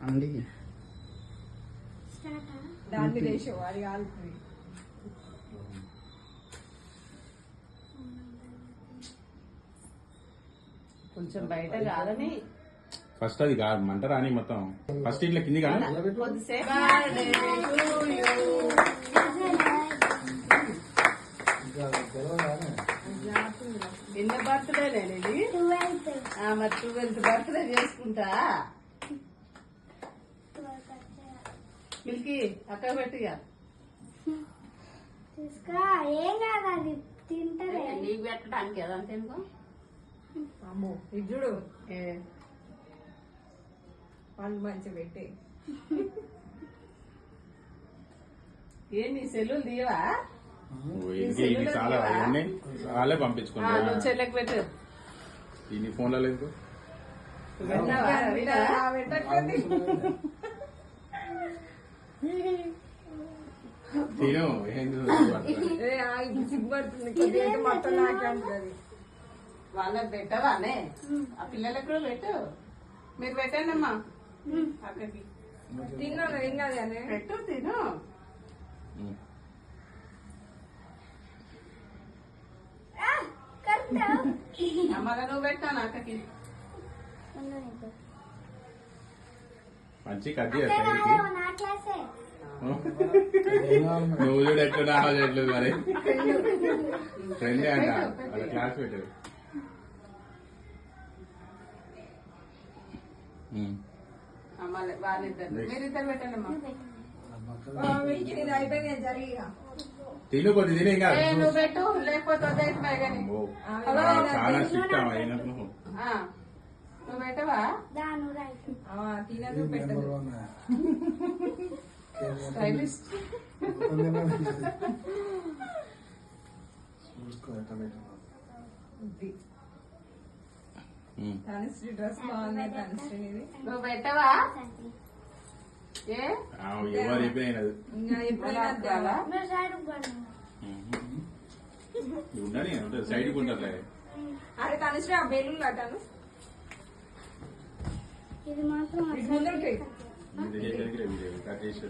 అండి దాన్ని దేశం అది కాలుతుంది. కొంచెం బయట కాదని ఫస్ట్ అది కాదు మంట రాని మొత్తం ఫస్ట్ ఇట్లా కింది కాదు కొద్దిసేపు ఎన్న బర్త్డే ఇది మరి 12th బర్త్డే చేసుకుంటా. మిల్కీ అక్క పెట్టిగా ఏం కాదు అది తింటారే. నీకు పెట్టడానికి ఏదంటే అమ్మో ఇది చూడు వాళ్ళు మంచి పెట్టే. ఏంటి సెల్లులు తీయవా? ఇది చాలా అవన్నీ వాళ్ళే పంపించుకుంటారు. చెల్లెకి పెట్టు. దీని ఫోన్లో లేదు తిను సిగ్గుపడుతుంది మొత్తం నాకే అంటుంది. వాళ్ళకి పెట్టవానే ఆ పిల్లలకు కూడా పెట్టు. మీరు పెట్టండి అమ్మా అక్కడికి. తిన్నాను ఏం కాదు అని పెట్టు తిను. మళ్ళా నువ్వు పెట్టాను అక్కకి. మంచి కట్ చేస్తా నువ్వు చూడు ఎట్లా ఆలోచనలేదు మరి ఫ్రెండే అంట వాళ్ళ క్లాస్ పెట్టారు. వాళ్ళిద్దరు మీరిద్దరు పెట్టండి అమ్మా. అయిపోయింది జరిగిగా తిను కొద్ది తినే కాదు నువ్వు పెట్టు లేకపోతే వద్దాయి కానీ చాలా స్ట్రిక్ట్ అయినప్పుడు నువ్వు పెట్టవా? తినదు పెట్టదు. స్టైలిస్ట్ తనుశ్రీ డ్రెస్ బాగుంది. తనుశ్రీ నువ్వు పెట్టవా? ఏ ఎవరు అయిపోయినది ఎప్పుడైనా ఉండని సైడ్ ఉంటారులే. అరే తనుశ్రీ ఆ బెలూన్ కట్టాను ఇది మాత్రం కట్ చేసి